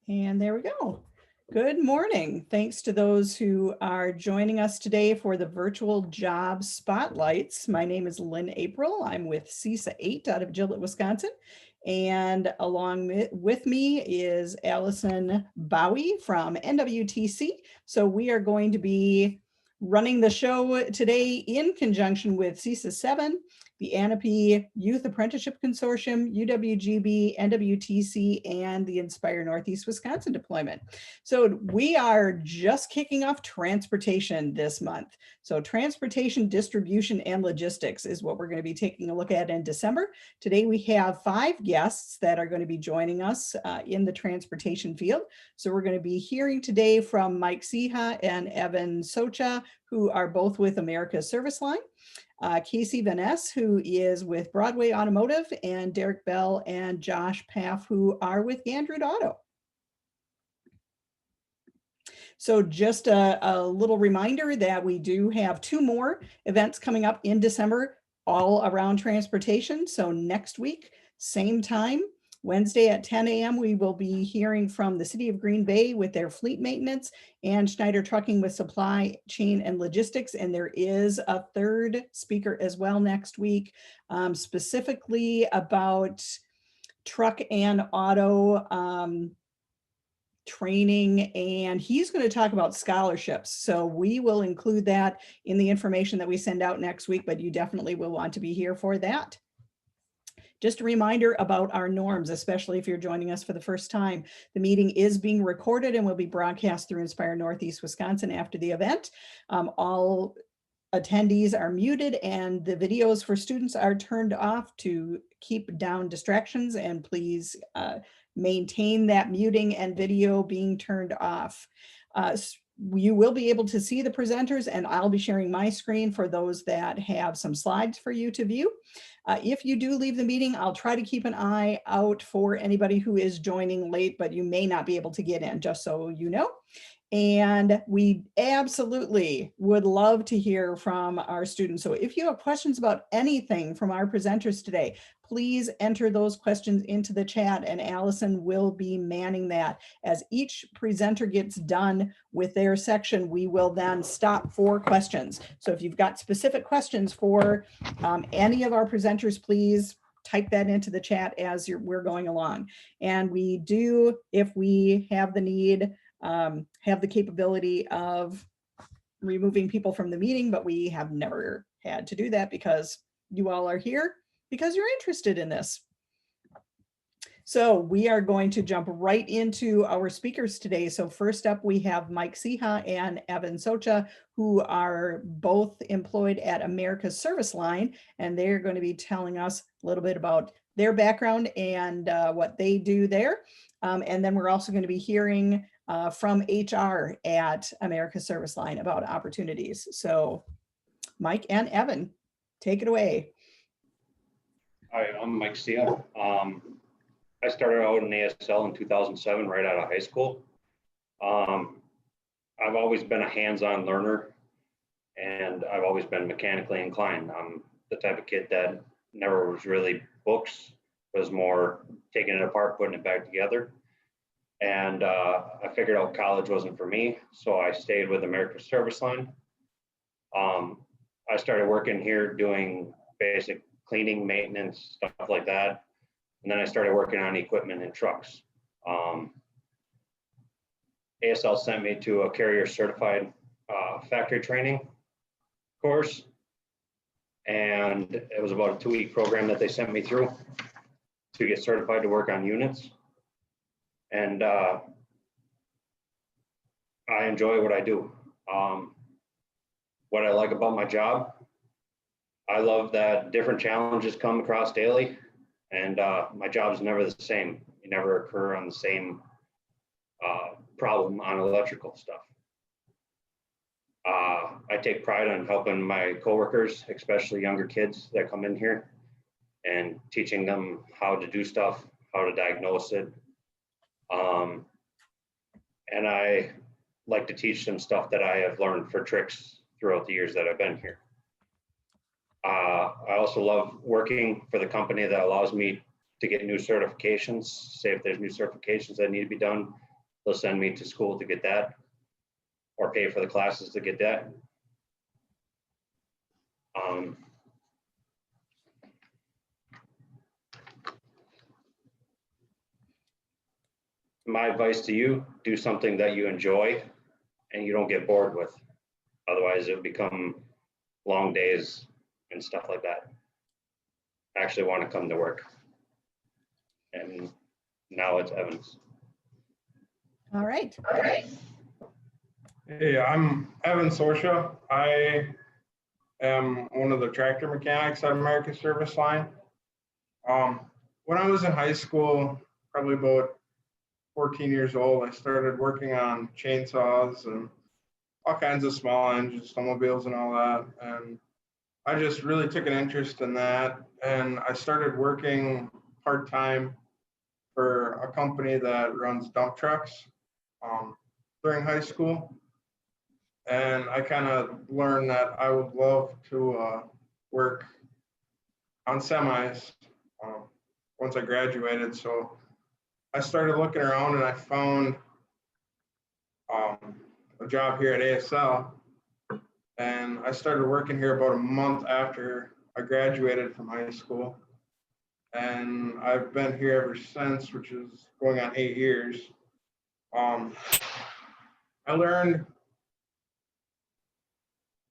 And there we go. Good morning. Thanks to those who are joining us today for the virtual job spotlights. My name is Lynn April. I'm with CESA 8 out of Gillette, Wisconsin. And along with me is Allison Bowie from NWTC. So we are going to be running the show today in conjunction with CESA 7, the Ahnapee Youth Apprenticeship Consortium, UWGB, NWTC, and the Inspire Northeast Wisconsin deployment. So we are just kicking off transportation this month. So transportation, distribution, and logistics is what we're going to be taking a look at in December. Today we have 5 guests that are going to be joining us in the transportation field. So we're going to be hearing today from Mike Ceha and Evan Socha, who are both with America's Service Line. Casey Van Ness, who is with Broadway Automotive, and Derek Bell and Josh Paff, who are with Gandrud Auto. So just a little reminder that we do have 2 more events coming up in December, all around transportation. So next week, same time, Wednesday at 10 a.m., we will be hearing from the City of Green Bay with their fleet maintenance and Schneider Trucking with supply chain and logistics. And there is a 3rd speaker as well next week, specifically about truck and auto training, and he's going to talk about scholarships. So we will include that in the information that we send out next week, but you definitely will want to be here for that. Just a reminder about our norms, especially if you're joining us for the first time. The meeting is being recorded and will be broadcast through Inspire Northeast Wisconsin after the event. All attendees are muted and the videos for students are turned off to keep down distractions, and please maintain that muting and video being turned off. You will be able to see the presenters, and I'll be sharing my screen for those that have some slides for you to view. If you do leave the meeting, I'll try to keep an eye out for anybody who is joining late, but you may not be able to get in, just so you know. And we absolutely would love to hear from our students. So if you have questions about anything from our presenters today, please enter those questions into the chat, and Allison will be manning that. As each presenter gets done with their section, we will then stop for questions. So if you've got specific questions for any of our presenters, please type that into the chat as we're going along. And we do, if we have the need, have the capability of removing people from the meeting, but we have never had to do that because you all are here because you're interested in this. So we are going to jump right into our speakers today. So first up, we have Mike Ceha and Evan Socha, who are both employed at America's Service Line, and they're going to be telling us a little bit about their background and what they do there. And then we're also going to be hearing from HR at America's Service Line about opportunities. So Mike and Evan, take it away. Hi, I'm Mike Ceha. I started out in ASL in 2007, right out of high school. I've always been a hands-on learner, and I've always been mechanically inclined. I'm the type of kid that never was really books, was more taking it apart, putting it back together. And I figured out college wasn't for me, so I stayed with America's Service Line. I started working here doing basic cleaning, maintenance, stuff like that. And then I started working on equipment and trucks. ASL sent me to a carrier certified factory training course. And it was about a 2-week program that they sent me through to get certified to work on units. And I enjoy what I do. What I like about my job, I love that different challenges come across daily, and my job is never the same. You never occur on the same problem on electrical stuff. I take pride on helping my coworkers, especially younger kids that come in here, and teaching them how to do stuff, how to diagnose it. And I like to teach them stuff that I have learned for tricks throughout the years that I've been here. I also love working for the company that allows me to get new certifications. Say if there's new certifications that need to be done, they'll send me to school to get that, or pay for the classes to get that. My advice to you, do something that you enjoy and you don't get bored with. Otherwise, it'll become long days and stuff like that. I actually want to come to work. And now it's Evans. All right. Hey, I'm Evan Socia. I am one of the tractor mechanics at American Service Line. When I was in high school, probably about 14 years old, I started working on chainsaws and all kinds of small engines, snowmobiles and all that. And I just really took an interest in that. And I started working part-time for a company that runs dump trucks during high school. And I kind of learned that I would love to work on semis once I graduated. So I started looking around and I found a job here at ASL. And I started working here about a month after I graduated from high school. And I've been here ever since, which is going on 8 years. I learned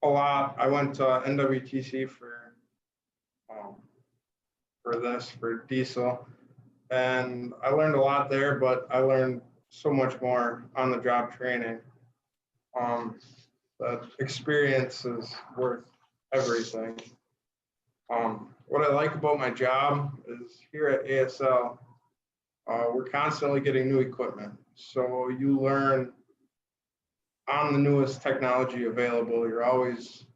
a lot. I went to NWTC for diesel, and I learned a lot there, but I learned so much more on the job training. That experience is worth everything. What I like about my job is here at ASL, we're constantly getting new equipment. So you learn on the newest technology available. You're always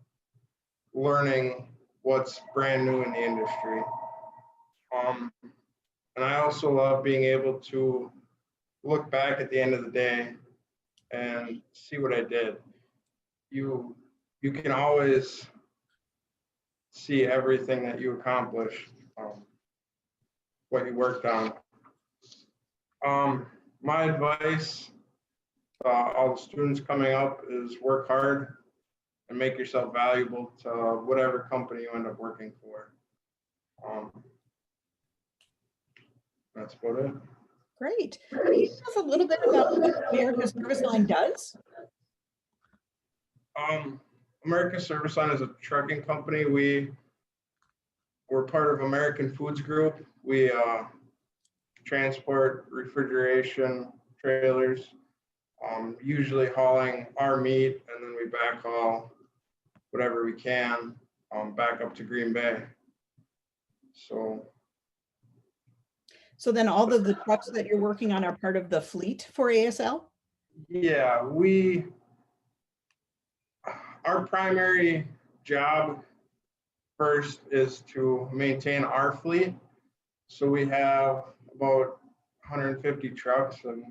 learning what's brand new in the industry. And I also love being able to look back at the end of the day and see what I did. You can always see everything that you accomplished, what you worked on. My advice to all the students coming up is work hard and make yourself valuable to whatever company you end up working for. That's about it. Great. Can you tell us a little bit about what American Service Line does? American Service Line is a trucking company. We're part of American Foods Group. We transport refrigeration trailers, usually hauling our meat, and then we backhaul whatever we can back up to Green Bay. So then all of the trucks that you're working on are part of the fleet for ASL? Yeah, our primary job first is to maintain our fleet. So we have about 150 trucks and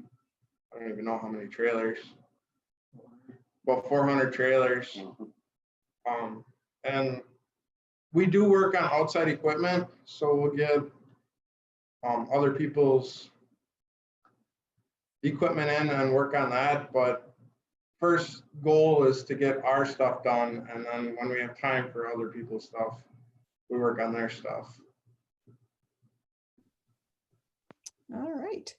I don't even know how many trailers, about 400 trailers. And we do work on outside equipment. So we'll get other people's equipment in and work on that. But first goal is to get our stuff done. And then when we have time for other people's stuff, we work on their stuff. All right.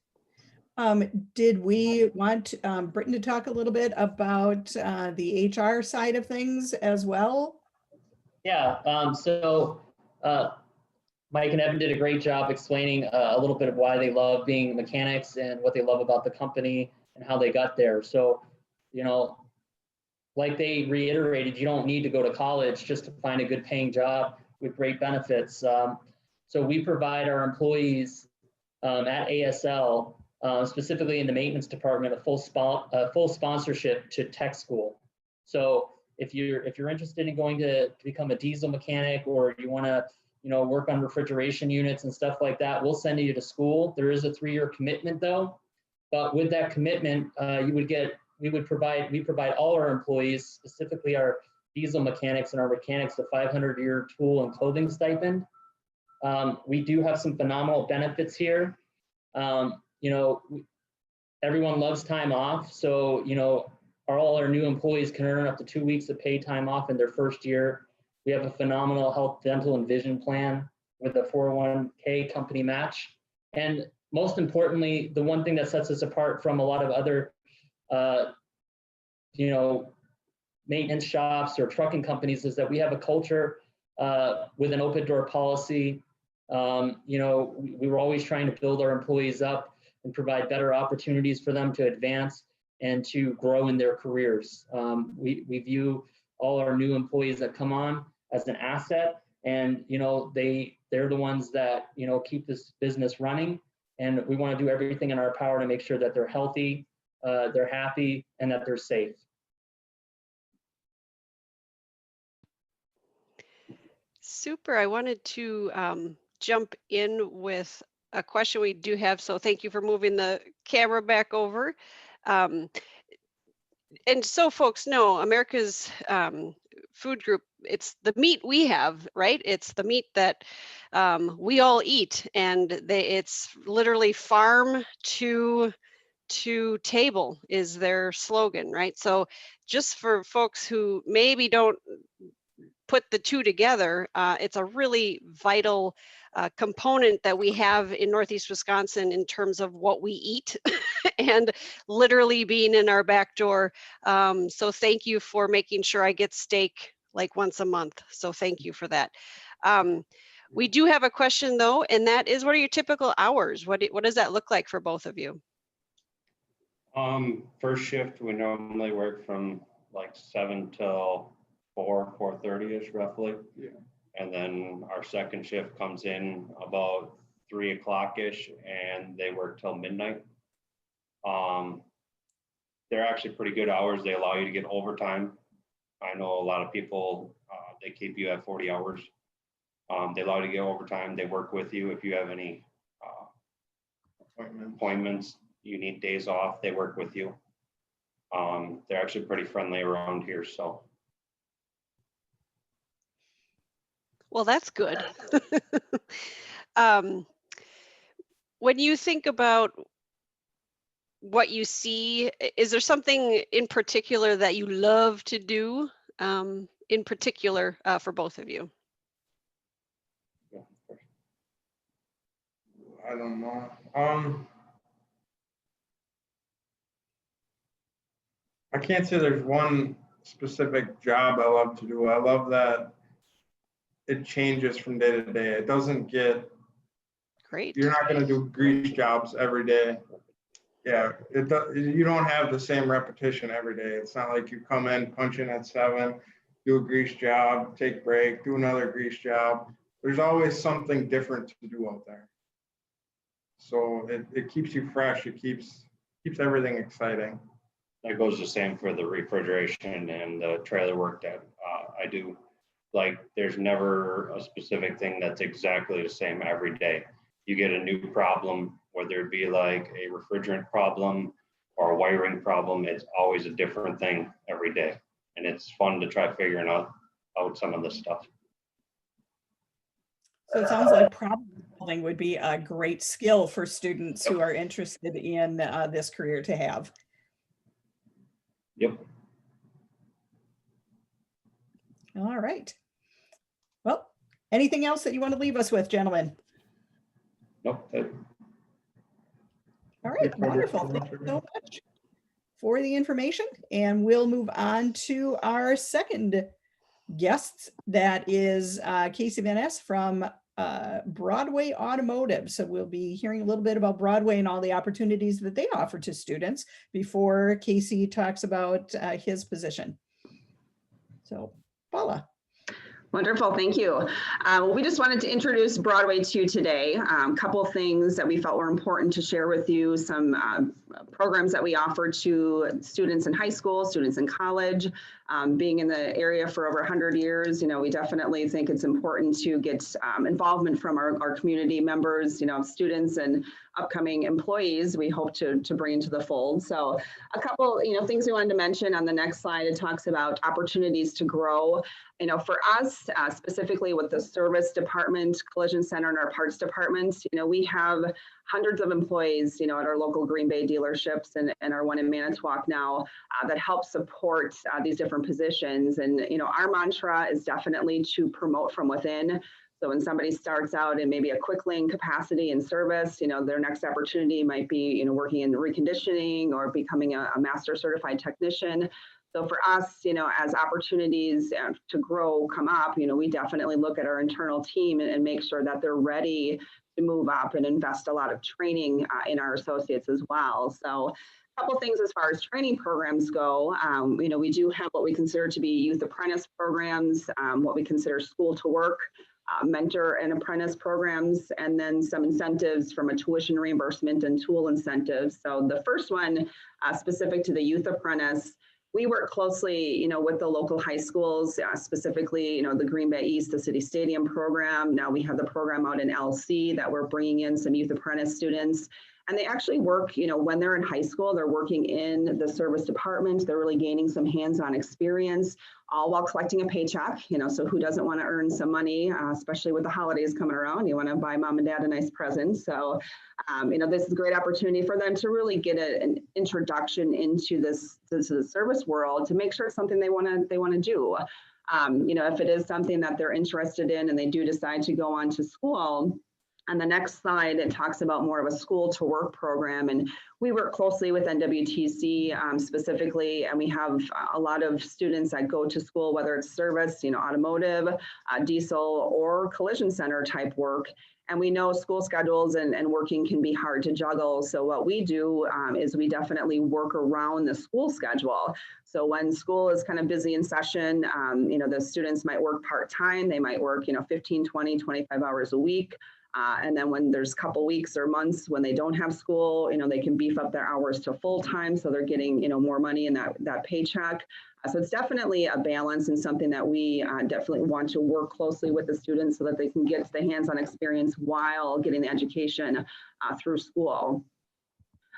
Did we want Britton to talk a little bit about the HR side of things as well? Yeah, so Mike and Evan did a great job explaining a little bit of why they love being mechanics and what they love about the company and how they got there. So, you know, like they reiterated, you don't need to go to college just to find a good paying job with great benefits. So we provide our employees at ASL, specifically in the maintenance department, a full sponsorship to tech school. So if you're interested in going to become a diesel mechanic, or you want to work on refrigeration units and stuff like that, we'll send you to school. There is a 3-year commitment though, but with that commitment, we provide all our employees, specifically our diesel mechanics and our mechanics, a 500-year tool and clothing stipend. We do have some phenomenal benefits here. everyone loves time off. So, you know, all our new employees can earn up to 2 weeks of paid time off in their first year. We have a phenomenal health, dental, and vision plan with a 401k company match. And most importantly, the one thing that sets us apart from a lot of other, you know, maintenance shops or trucking companies is that we have a culture with an open door policy. You know, we were always trying to build our employees up and provide better opportunities for them to advance and to grow in their careers. We view all our new employees that come on as an asset, and you know, they're the ones that, you know, keep this business running, and we want to do everything in our power to make sure that they're healthy, they're happy, and that they're safe. Super. I wanted to jump in with a question we do have. So thank you for moving the camera back over. And so folks know, America's Food Group, it's the meat we have, right? It's the meat that we all eat, and it's literally farm to table is their slogan, right? So just for folks who maybe don't put the two together, it's a really vital component that we have in Northeast Wisconsin in terms of what we eat and literally being in our back door. So thank you for making sure I get steak like once a month. So thank you for that. We do have a question though, and that is, what are your typical hours? What does that look like for both of you? First shift, we normally work from like 7 till 4:30ish roughly. Yeah. And then our second shift comes in about 3 o'clock-ish, and they work till midnight. They're actually pretty good hours. They allow you to get overtime. I know a lot of people, they keep you at 40 hours. They allow you to get overtime. They work with you if you have any appointments, you need days off, they work with you. They're actually pretty friendly around here, so. Well, that's good. When you think about what you see, is there something in particular that you love to do, in particular for both of you? I don't know. I can't say there's one specific job I love to do. I love that it changes from day to day. It doesn't get, Great. you're not going to do grease jobs every day. Yeah, you don't have the same repetition every day. It's not like you come in, punch in at 7, do a grease job, take break, do another grease job. There's always something different to do out there. So it keeps you fresh. It keeps everything exciting. That goes the same for the refrigeration and the trailer work that I do. Like, there's never a specific thing that's exactly the same every day. You get a new problem, whether it be like a refrigerant problem or a wiring problem, it's always a different thing every day. And it's fun to try figuring out some of this stuff. So it sounds like problem solving would be a great skill for students who are interested in this career to have. Yep. All right. Well, anything else that you want to leave us with, gentlemen? Nope. All right, wonderful. Thank you so much for the information. And we'll move on to our second guest, that is Casey Van Ness from Broadway Automotive. So we'll be hearing a little bit about Broadway and all the opportunities that they offer to students before Casey talks about his position. So, Paula. Wonderful, thank you. We just wanted to introduce Broadway to you today. A couple of things that we felt were important to share with you, some programs that we offer to students in high school, students in college. Being in the area for over 100 years, you know, we definitely think it's important to get involvement from our community members, you know, students and upcoming employees we hope to bring into the fold. So a couple, things we wanted to mention on the next slide. It talks about opportunities to grow. For us, specifically with the service department, collision center, and our parts department, we have hundreds of employees, at our local Green Bay dealerships and our one in Manitowoc now that help support these different positions. And, our mantra is definitely to promote from within. So when somebody starts out in maybe a quick lane capacity in service, their next opportunity might be, working in reconditioning or becoming a master certified technician. So for us, as opportunities to grow come up, we definitely look at our internal team and make sure that they're ready to move up and invest a lot of training in our associates as well. So a couple things as far as training programs go, we do have what we consider to be youth apprentice programs, what we consider school to work, mentor and apprentice programs, and then some incentives from a tuition reimbursement and tool incentives. So the first one, specific to the youth apprentice, we work closely, with the local high schools, specifically, the Green Bay East, the City Stadium program. Now we have the program out in LC that we're bringing in some youth apprentice students. And they actually work, when they're in high school, they're working in the service department. They're really gaining some hands-on experience, all while collecting a paycheck, so who doesn't want to earn some money, especially with the holidays coming around? You want to buy mom and dad a nice present. So, this is a great opportunity for them to really get an introduction into the service world to make sure it's something they want to do. If it is something that they're interested in and they do decide to go on to school. On the next slide, it talks about more of a school to work program. And we work closely with NWTC specifically, and we have a lot of students that go to school, whether it's service, automotive, diesel, or collision center type work. And we know school schedules and working can be hard to juggle. So what we do is we definitely work around the school schedule. So when school is kind of busy in session, the students might work part-time. They might work, 15, 20, 25 hours a week. And then when there's a couple weeks or months when they don't have school, they can beef up their hours to full time. So they're getting, more money in that paycheck. So it's definitely a balance and something that we definitely want to work closely with the students so that they can get the hands-on experience while getting the education through school.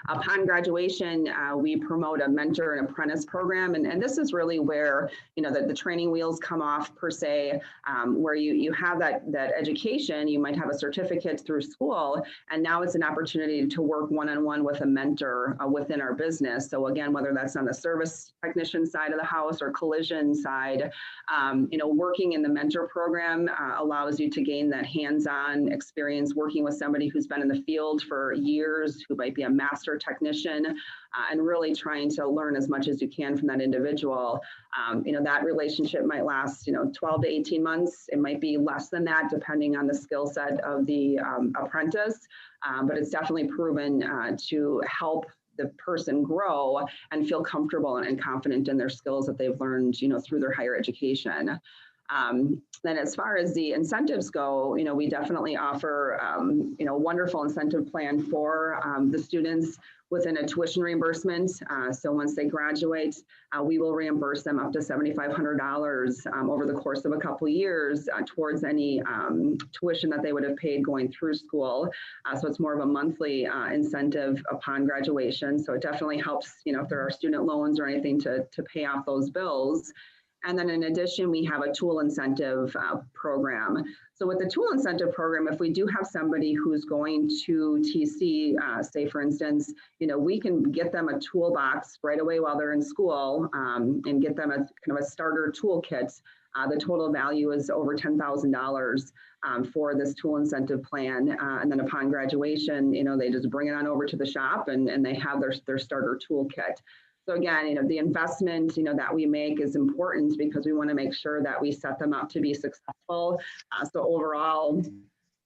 Upon graduation, we promote a mentor and apprentice program. And this is really where, the training wheels come off per se, where you have that education, you might have a certificate through school, and now it's an opportunity to work one-on-one with a mentor within our business. So again, whether that's on the service technician side of the house or collision side, working in the mentor program allows you to gain that hands-on experience working with somebody who's been in the field for years, who might be a master technician, and really trying to learn as much as you can from that individual. That relationship might last, 12 to 18 months. It might be less than that, depending on the skill set of the apprentice, but it's definitely proven to help the person grow and feel comfortable and confident in their skills that they've learned, through their higher education. Then as far as the incentives go, we definitely offer, a wonderful incentive plan for the students within a tuition reimbursement. So once they graduate, we will reimburse them up to $7,500 over the course of a couple of years towards any tuition that they would have paid going through school. So it's more of a monthly incentive upon graduation. So it definitely helps, if there are student loans or anything to pay off those bills. And then in addition, we have a tool incentive program. So with the tool incentive program, if we do have somebody who's going to TC, say for instance, we can get them a toolbox right away while they're in school and get them a kind of a starter toolkit. The total value is over $10,000 for this tool incentive plan. And then upon graduation, they just bring it on over to the shop and they have their starter toolkit. So again, the investment, that we make is important because we want to make sure that we set them up to be successful. So overall,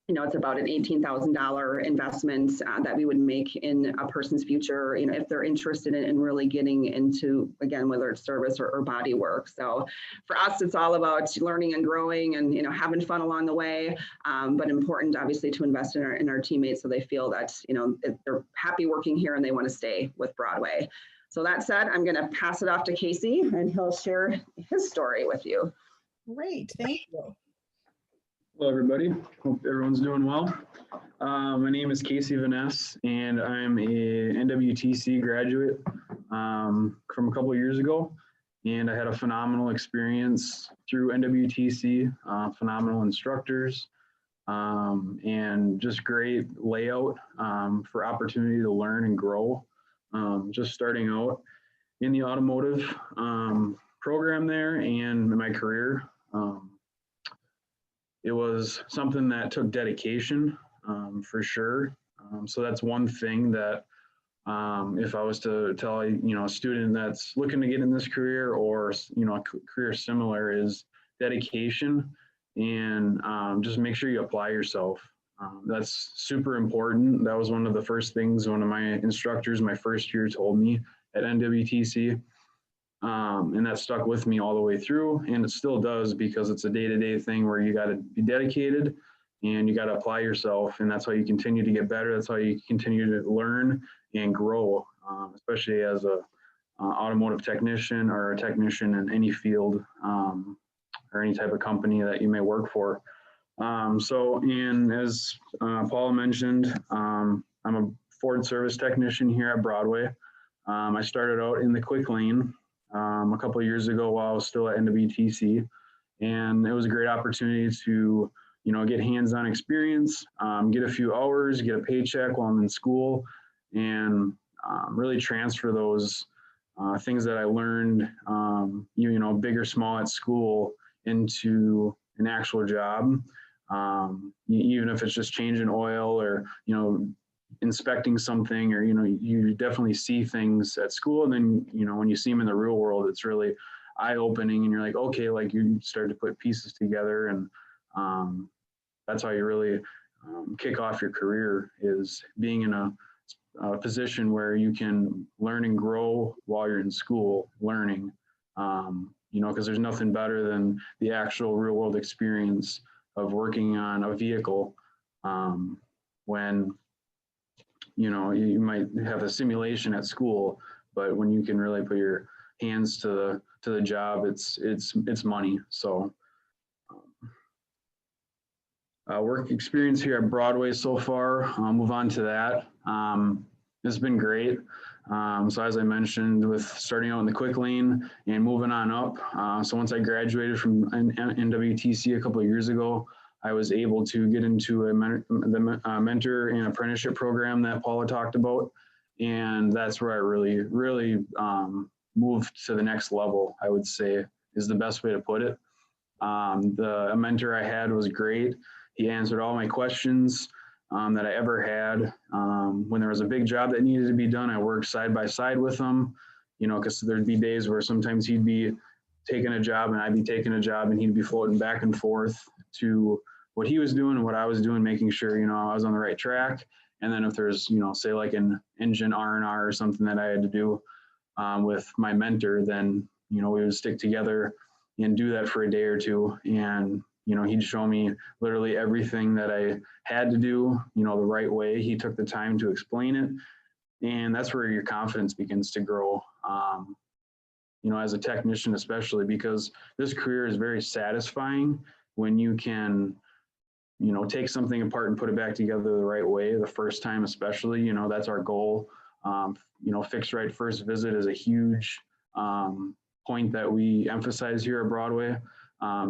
it's about an $18,000 investment that we would make in a person's future, if they're interested in really getting into, again, whether it's service or body work. So for us, it's all about learning and growing and, having fun along the way, but important, obviously, to invest in our teammates so they feel that, they're happy working here and they want to stay with Broadway. So that said, I'm going to pass it off to Casey and he'll share his story with you. Great, thank you. Hello, everybody. Hope everyone's doing well. My name is Casey Vaness, and I'm a NWTC graduate from a couple of years ago. And I had a phenomenal experience through NWTC, phenomenal instructors, and just great layout for opportunity to learn and grow. Just starting out in the automotive program there and in my career. It was something that took dedication for sure. So that's one thing that if I was to tell a student that's looking to get in this career or a career similar is dedication and just make sure you apply yourself. That's super important. That was one of the first things one of my instructors my first year told me at NWTC. And that stuck with me all the way through, and it still does because it's a day-to-day thing where you got to be dedicated and you got to apply yourself, and that's how you continue to get better. That's how you continue to learn and grow, especially as a automotive technician or a technician in any field or any type of company that you may work for. And as Paul mentioned, I'm a Ford service technician here at Broadway. I started out in the quick lane a couple of years ago while I was still at NWTC, and it was a great opportunity to get hands-on experience, get a few hours, get a paycheck while I'm in school, and really transfer those things that I learned, big or small at school into an actual job, even if it's just changing oil or inspecting something, or you definitely see things at school, and then when you see them in the real world, it's really eye-opening, and you're like, okay, like you start to put pieces together, and that's how you really kick off your career, is being in a position where you can learn and grow while you're in school learning, because there's nothing better than the actual real world experience of working on a vehicle when you might have a simulation at school, but when you can really put your hands to the job, it's money. So work experience here at Broadway so far, I'll move on to that. It's been great. So as I mentioned, with starting out in the quick lane and moving on up. So once I graduated from NWTC a couple of years ago, I was able to get into the mentor and apprenticeship program that Paula talked about. And that's where I really moved to the next level, I would say, is the best way to put it. The mentor I had was great. He answered all my questions that I ever had. When there was a big job that needed to be done, I worked side by side with him, because there'd be days where sometimes he'd be taking a job and I'd be taking a job, and he'd be floating back and forth to what he was doing and what I was doing, making sure, I was on the right track. And then if there's, say like an engine R&R or something that I had to do with my mentor, then, we would stick together and do that for a day or two. And, he'd show me literally everything that I had to do, the right way. He took the time to explain it. And that's where your confidence begins to grow, as a technician, especially because this career is very satisfying when you can, take something apart and put it back together the right way the first time, especially, that's our goal. Fixed right first visit is a huge point that we emphasize here at Broadway,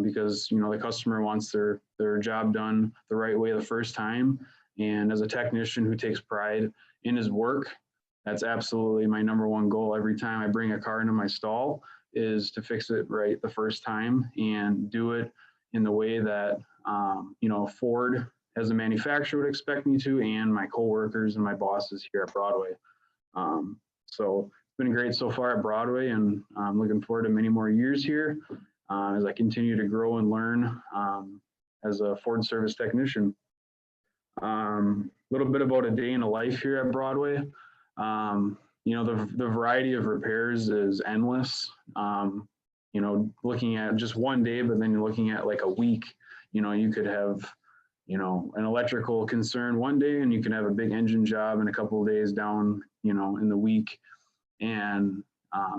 because, the customer wants their job done the right way the first time. And as a technician who takes pride in his work, that's absolutely my number one goal. Every time I bring a car into my stall is to fix it right the first time and do it in the way that, Ford as a manufacturer would expect me to, and my coworkers and my bosses here at Broadway. So it's been great so far at Broadway, and I'm looking forward to many more years here as I continue to grow and learn as a Ford service technician. Little bit about a day in a life here at Broadway. The variety of repairs is endless. Looking at just one day, but then you're looking at like a week, you could have, an electrical concern one day, and you can have a big engine job in a couple of days down, in the week. And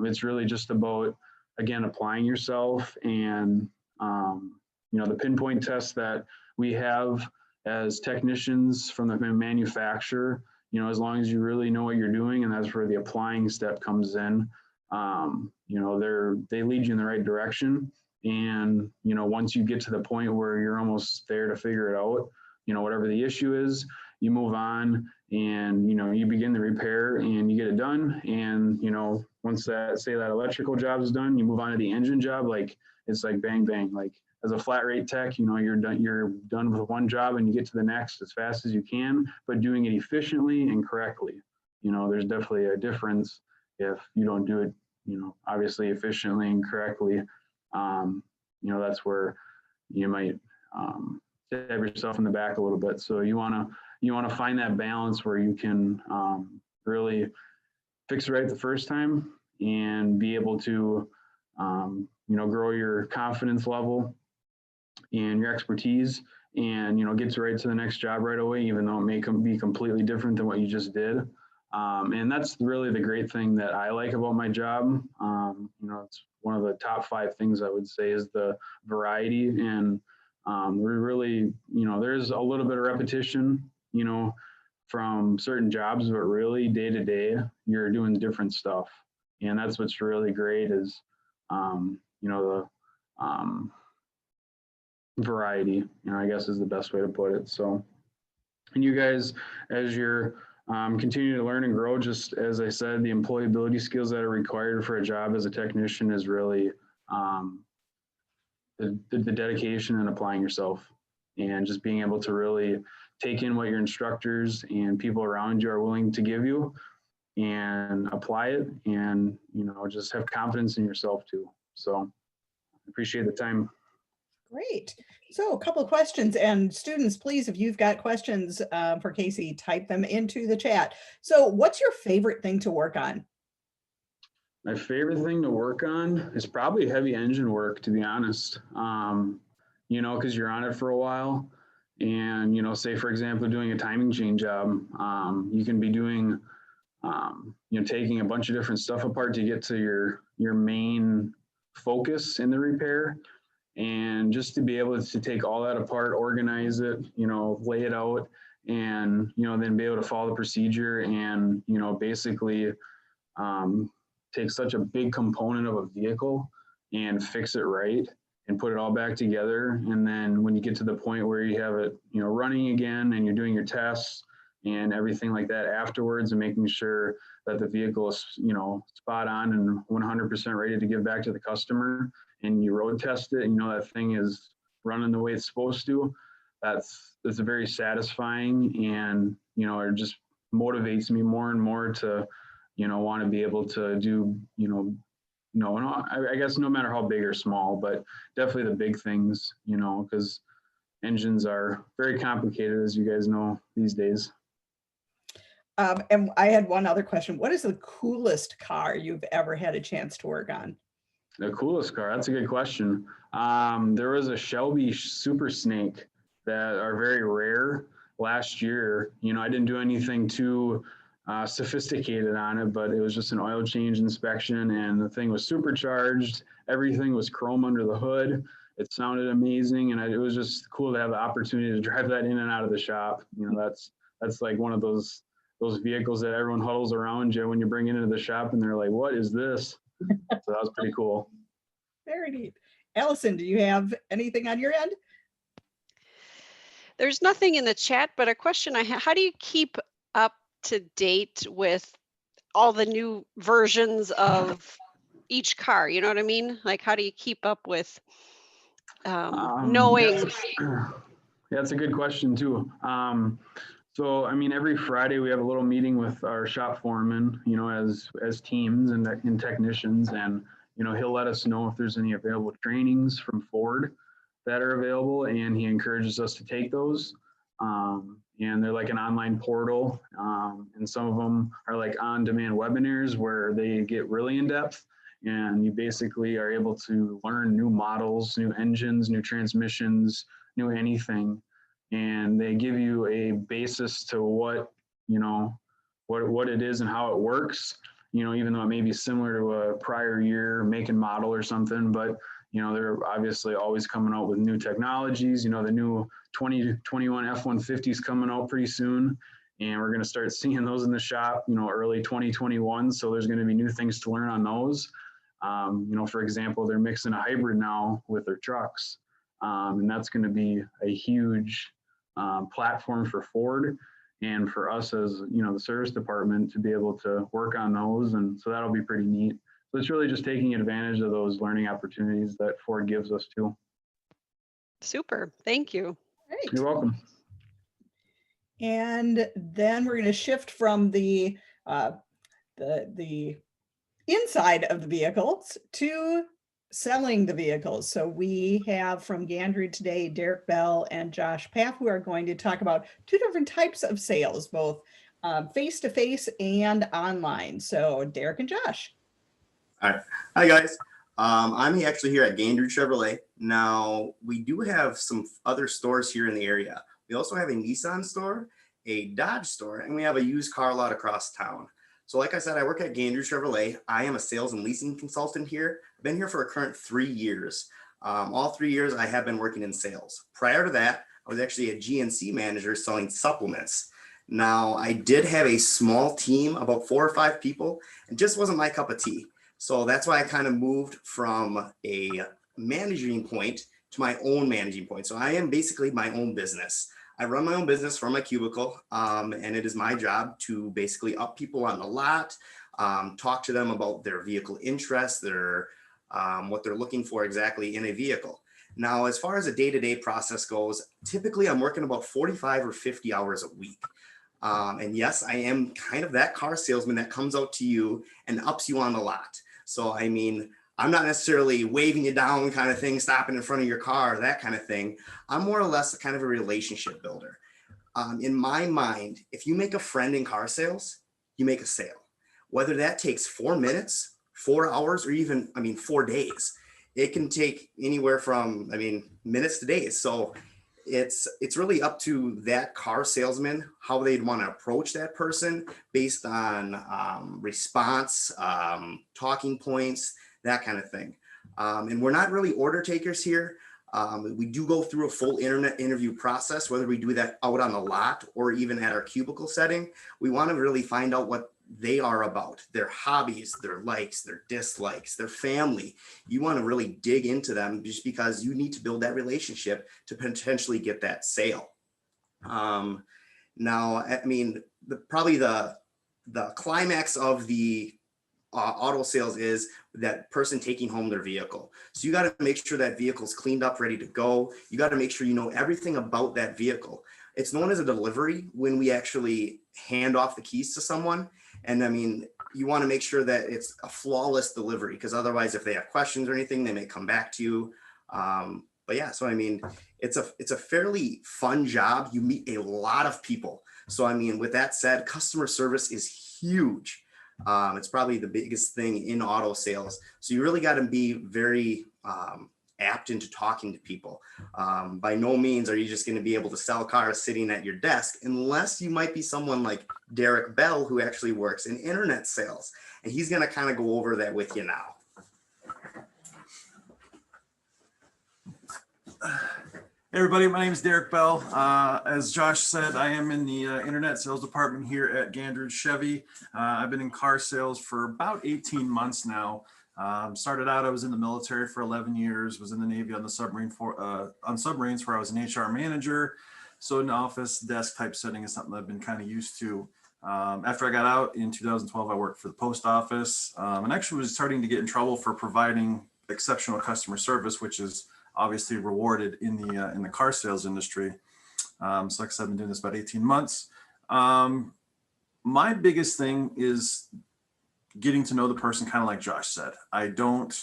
it's really just about, again, applying yourself. And, the pinpoint test that we have as technicians from the manufacturer, you know, as long as you really know what you're doing, and that's where the applying step comes in, you know, they lead you in the right direction. And, you know, once you get to the point where you're almost there to figure it out, you know, whatever the issue is, you move on and, you know, you begin the repair and you get it done. And, you know, once that, say that electrical job is done, you move on to the engine job. Like, it's like bang, bang. Like, as a flat rate tech, you know, you're done with one job and you get to the next as fast as you can, but doing it efficiently and correctly. You know, there's definitely a difference if you don't do it, you know, obviously efficiently and correctly. You know, that's where you might stab yourself in the back a little bit. So you want to find that balance where you can really fix it right the first time and be able to, you know, grow your confidence level and your expertise, and, you know, get right to the next job right away, even though it may be completely different than what you just did. And that's really the great thing that I like about my job. You know, it's one of the top 5 things I would say is the variety. And we really, you know, there's a little bit of repetition, you know, from certain jobs, but really day to day, you're doing different stuff. And that's what's really great is, you know, the variety, you know, I guess is the best way to put it. So, and you guys, as you're continue to learn and grow, just as I said, the employability skills that are required for a job as a technician is really the dedication and applying yourself, and just being able to really take in what your instructors and people around you are willing to give you and apply it, and, you know, just have confidence in yourself too. So I appreciate the time. Great. So a couple of questions, and students, please, if you've got questions for Casey, type them into the chat. So what's your favorite thing to work on? My favorite thing to work on is probably heavy engine work, to be honest. You know, because you're on it for a while, and, you know, say for example, doing a timing chain job, you can be doing, you know, taking a bunch of different stuff apart to get to your main focus in the repair. And just to be able to take all that apart, organize it, you know, lay it out, and, you know, then be able to follow the procedure and, you know, basically take such a big component of a vehicle and fix it right and put it all back together. And then when you get to the point where you have it, you know, running again and you're doing your tests and everything like that afterwards, and making sure that the vehicle is, you know, spot on and 100% ready to give back to the customer, and you road test it and you know that thing is running the way it's supposed to, that's a very satisfying, and, you know, it just motivates me more and more to, you know, want to be able to do, you know, I guess no matter how big or small, but definitely the big things, you know, because engines are very complicated, as you guys know, these days. And I had one other question. What is the coolest car you've ever had a chance to work on? The coolest car, that's a good question. There was a Shelby Super Snake that are very rare last year. You know, I didn't do anything too sophisticated on it, but it was just an oil change inspection, and the thing was supercharged. Everything was chrome under the hood. It sounded amazing, and it was just cool to have the opportunity to drive that in and out of the shop. You know, that's like one of those vehicles that everyone huddles around you when you bring it into the shop, and they're like, "What is this?" So that was pretty cool. Very neat. Allison, do you have anything on your end? There's nothing in the chat, but a question I have: how do you keep up to date with all the new versions of each car? You know what I mean? Like, how do you keep up with knowing? Yeah, that's a good question too. So, I mean, every Friday we have a little meeting with our shop foreman, you know, as teams and technicians, and, you know, he'll let us know if there's any available trainings from Ford that are available, and he encourages us to take those. And they're like an online portal, and some of them are like on-demand webinars where they get really in-depth, and you basically are able to learn new models, new engines, new transmissions, new anything. And they give you a basis to what, you know, what it is and how it works, you know, even though it may be similar to a prior year make and model or something, but You know, they're obviously always coming out with new technologies. You know, the new 2021 F-150 is coming out pretty soon, and we're going to start seeing those in the shop, you know, early 2021. So there's going to be new things to learn on those. You know, for example, they're mixing a hybrid now with their trucks, and that's going to be a huge platform for Ford and for us as, you know, the service department to be able to work on those. And so that'll be pretty neat. So it's really just taking advantage of those learning opportunities that Ford gives us too. Super, thank you. Great. You're welcome. And then we're going to shift from the inside of the vehicles to selling the vehicles. So we have from Gandry today, Derek Bell and Josh Paff, who are going to talk about two different types of sales, both face-to-face and online. So Derek and Josh. All right. Hi, guys. I'm actually here at Gandry Chevrolet. Now, we do have some other stores here in the area. We also have a Nissan store, a Dodge store, and we have a used car lot across town. So like I said, I work at Gandry Chevrolet. I am a sales and leasing consultant here. I've been here for a current 3 years. All 3 years I have been working in sales. Prior to that, I was actually a GNC manager selling supplements. Now, I did have a small team, about 4 or 5 people, and just wasn't my cup of tea. So that's why I kind of moved from a managing point to my own managing point. So I am basically my own business. I run my own business from my cubicle, and it is my job to basically up people on the lot, talk to them about their vehicle interests, their what they're looking for exactly in a vehicle. Now, as far as a day-to-day process goes, typically I'm working about 45 or 50 hours a week. And yes, I am kind of that car salesman that comes out to you and ups you on the lot. So, I mean, I'm not necessarily waving you down kind of thing, stopping in front of your car, that kind of thing. I'm more or less kind of a relationship builder. In my mind, if you make a friend in car sales, you make a sale. Whether that takes 4 minutes, 4 hours, or even, 4 days. It can take anywhere from, minutes to days. So it's really up to that car salesman, how they'd want to approach that person based on response, talking points, that kind of thing. And we're not really order takers here. We do go through a full internet interview process, whether we do that out on the lot or even at our cubicle setting. We want to really find out what they are about, their hobbies, their likes, their dislikes, their family. You want to really dig into them just because you need to build that relationship to potentially get that sale. Now, probably the climax of the auto sales is that person taking home their vehicle. So you got to make sure that vehicle's cleaned up, ready to go. You got to make sure you know everything about that vehicle. It's known as a delivery when we actually hand off the keys to someone. And you want to make sure that it's a flawless delivery, because otherwise, if they have questions or anything, they may come back to you. But yeah, so it's a fairly fun job. You meet a lot of people. So with that said, customer service is huge. It's probably the biggest thing in auto sales. So you really got to be very apt into talking to people. By no means are you just going to be able to sell cars sitting at your desk, unless you might be someone like Derek Bell, who actually works in internet sales. And he's going to kind of go over that with you now. Hey everybody, my name is Derek Bell. As Josh said, I am in the internet sales department here at Gandry Chevy. I've been in car sales for about 18 months now. Started out, I was in the military for 11 years, was in the Navy on the submarine on submarines where I was an HR manager. So an office desk type setting is something I've been kind of used to. After I got out in 2012, I worked for the post office and actually was starting to get in trouble for providing exceptional customer service, which is obviously rewarded in the car sales industry. So like I said, I've been doing this about 18 months. My biggest thing is getting to know the person, kind of like Josh said. I don't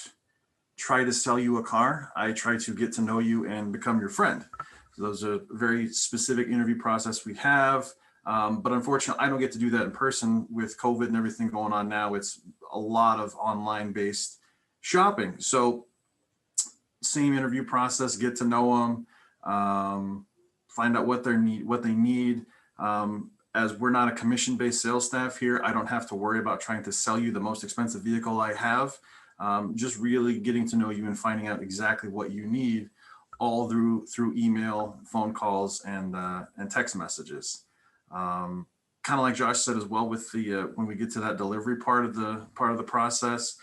try to sell you a car. I try to get to know you and become your friend. So those are a very specific interview process we have. But unfortunately, I don't get to do that in person with COVID and everything going on now. It's a lot of online based shopping. So same interview process, get to know them, find out what they need. As we're not a commission-based sales staff here, I don't have to worry about trying to sell you the most expensive vehicle I have. just really getting to know you and finding out exactly what you need, all through email, phone calls, and text messages. Kind of like Josh said as well, with the when we get to that delivery part of the process,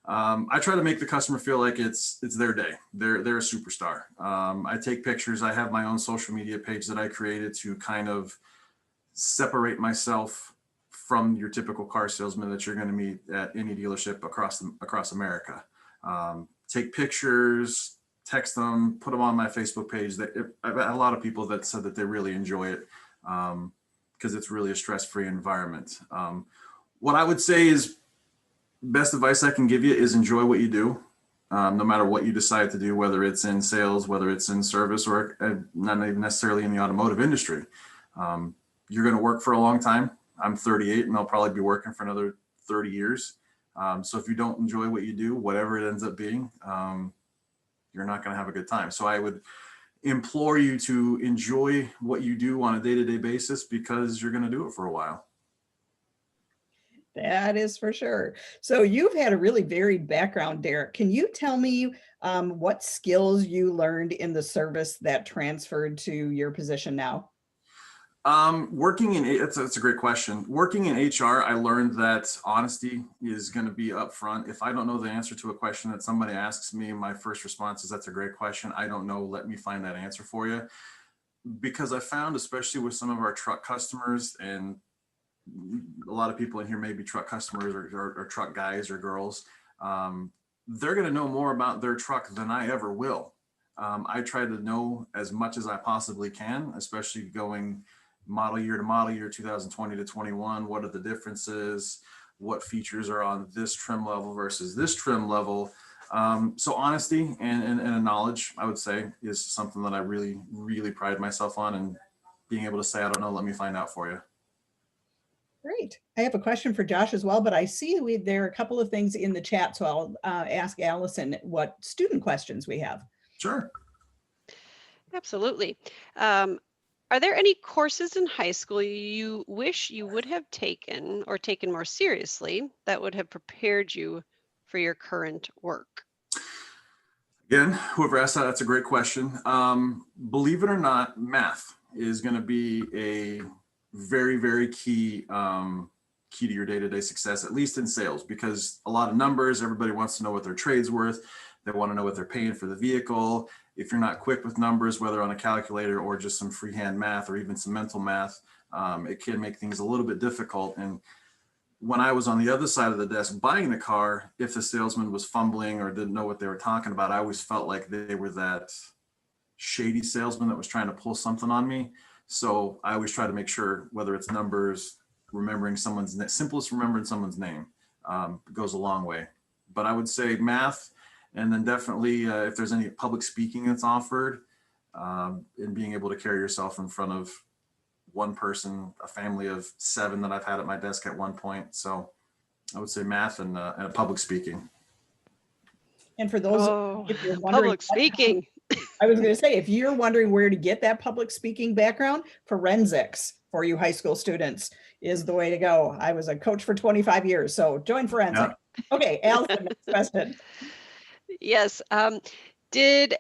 I try to make the customer feel like it's their day. They're a superstar. I take pictures. I have my own social media page that I created to kind of separate myself from your typical car salesman that you're going to meet at any dealership across America. Take pictures, text them, put them on my Facebook page. I've had a lot of people that said that they really enjoy it because it's really a stress-free environment. What I would say is, best advice I can give you is enjoy what you do, no matter what you decide to do, whether it's in sales, whether it's in service, or not even necessarily in the automotive industry. You're going to work for a long time. I'm 38 and I'll probably be working for another 30 years. So if you don't enjoy what you do, whatever it ends up being, you're not going to have a good time. So I would implore you to enjoy what you do on a day-to-day basis, because you're going to do it for a while. That is for sure. So you've had a really varied background, Derek. Can you tell me what skills you learned in the service that transferred to your position now? It's a great question. Working in HR, I learned that honesty is going to be upfront. If I don't know the answer to a question that somebody asks me, my first response is, that's a great question. I don't know. Let me find that answer for you. Because I found, especially with some of our truck customers, and a lot of people in here may be truck customers or truck guys or girls, they're going to know more about their truck than I ever will. I try to know as much as I possibly can, especially going model year to model year, 2020 to 21. What are the differences? What features are on this trim level versus this trim level? So honesty and knowledge, I would say, is something that I really, really pride myself on, and being able to say, I don't know, let me find out for you. Great. I have a question for Josh as well, but I see there are a couple of things in the chat, so I'll ask Allison what student questions we have. Sure. Absolutely. Are there any courses in high school you wish you would have taken or taken more seriously that would have prepared you for your current work? Again, whoever asked that, that's a great question. Believe it or not, math is going to be a very, very key to your day-to-day success, at least in sales, because a lot of numbers, everybody wants to know what their trade's worth. They want to know what they're paying for the vehicle. If you're not quick with numbers, whether on a calculator or just some freehand math or even some mental math, it can make things a little bit difficult. And when I was on the other side of the desk buying the car, if the salesman was fumbling or didn't know what they were talking about, I always felt like they were that shady salesman that was trying to pull something on me. So I always try to make sure, whether it's numbers, remembering someone's simplest remembering someone's name goes a long way. But I would say math, and then definitely if there's any public speaking that's offered, and being able to carry yourself in front of one person, a family of 7 that I've had at my desk at one point. So I would say math and public speaking. And for those, if you're wondering, public speaking. I was going to say, if you're wondering where to get that public speaking background, forensics for you high school students is the way to go. I was a coach for 25 years, so join forensic. Yeah. Okay, Allison, next question. Yes. Did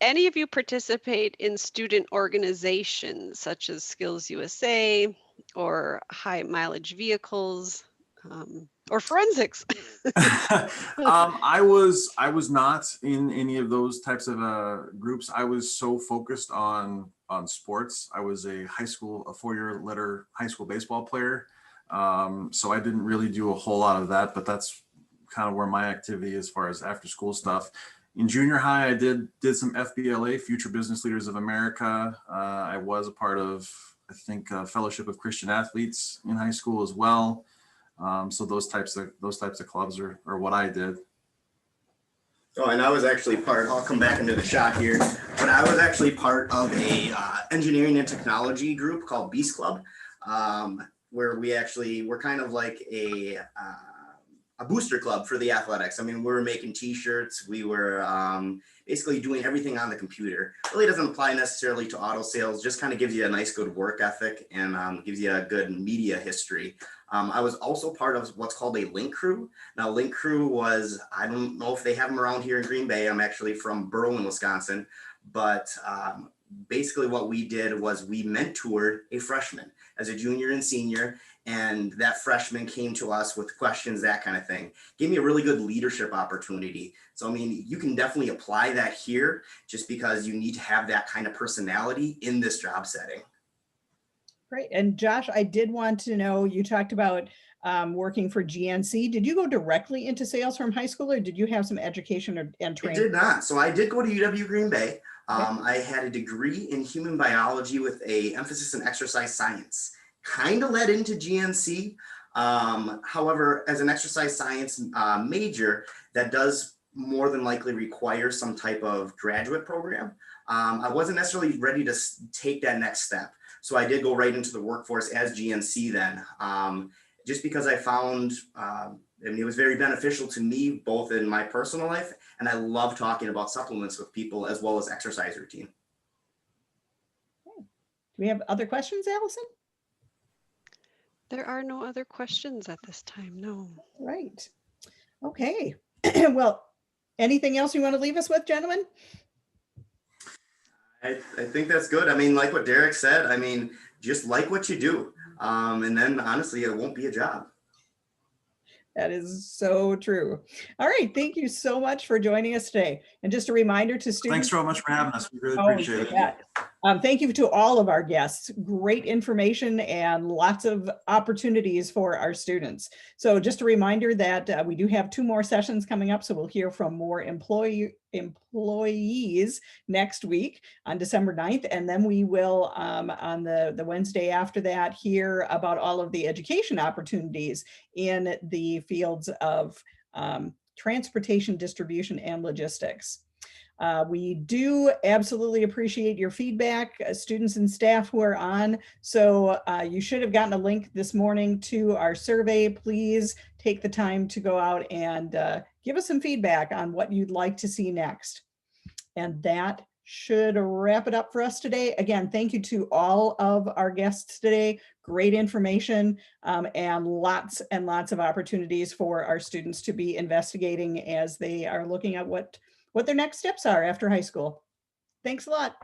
any of you participate in student organizations such as Skills USA or high mileage vehicles or forensics? I was not in any of those types of groups. I was so focused on sports. I was a 4-year letter high school baseball player. So I didn't really do a whole lot of that, but that's kind of where my activity as far as after school stuff. In junior high, I did some FBLA, Future Business Leaders of America. I was a part of, I think, Fellowship of Christian Athletes in high school as well. So those types of clubs are what I did. Oh, and I was actually I'll come back into the shot here, but I was actually part of a engineering and technology group called Beast Club, where we're kind of like a booster club for the athletics. I mean, we were making t-shirts. We were basically doing everything on the computer. Really doesn't apply necessarily to auto sales, just kind of gives you a nice, good work ethic and gives you a good media history. I was also part of what's called a link crew. Now, link crew was, I don't know if they have them around here in Green Bay. I'm actually from Berlin, Wisconsin, but basically what we did was we mentored a freshman as a junior and senior, and that freshman came to us with questions, that kind of thing. Gave me a really good leadership opportunity. So, I mean, you can definitely apply that here just because you need to have that kind of personality in this job setting. Great. And Josh, I did want to know, you talked about working for GNC. Did you go directly into sales from high school, or did you have some education and I training? did not. So I did go to UW Green Bay. I had a degree in human biology with a emphasis in exercise science. Kind of led into GNC. However, as an exercise science major, that does more than likely require some type of graduate program. I wasn't necessarily ready to take that next step. So I did go right into the workforce as GNC then, just because I found it was very beneficial to me, both in my personal life, and I love talking about supplements with people as well as exercise routine. Do we have other questions, Allison? There are no other questions at this time, no. Right. Okay. Well, anything else you want to leave us with, gentlemen? I think that's good. I mean, like what Derek said, I mean, just like what you do. And then honestly, it won't be a job. That is so true. All right. Thank you so much for joining us today. And just a reminder to students. Thanks so much for having us. We really appreciate it. Yeah. Thank you to all of our guests. Great information and lots of opportunities for our students. So just a reminder that we do have 2 more sessions coming up. So we'll hear from more employees next week on December 9th. And then we will, on the Wednesday after that, hear about all of the education opportunities in the fields of transportation, distribution, and logistics. We do absolutely appreciate your feedback, students and staff who are on. So you should have gotten a link this morning to our survey. Please take the time to go out and give us some feedback on what you'd like to see next. And that should wrap it up for us today. Again, thank you to all of our guests today. Great information and lots of opportunities for our students to be investigating as they are looking at what their next steps are after high school. Thanks a lot.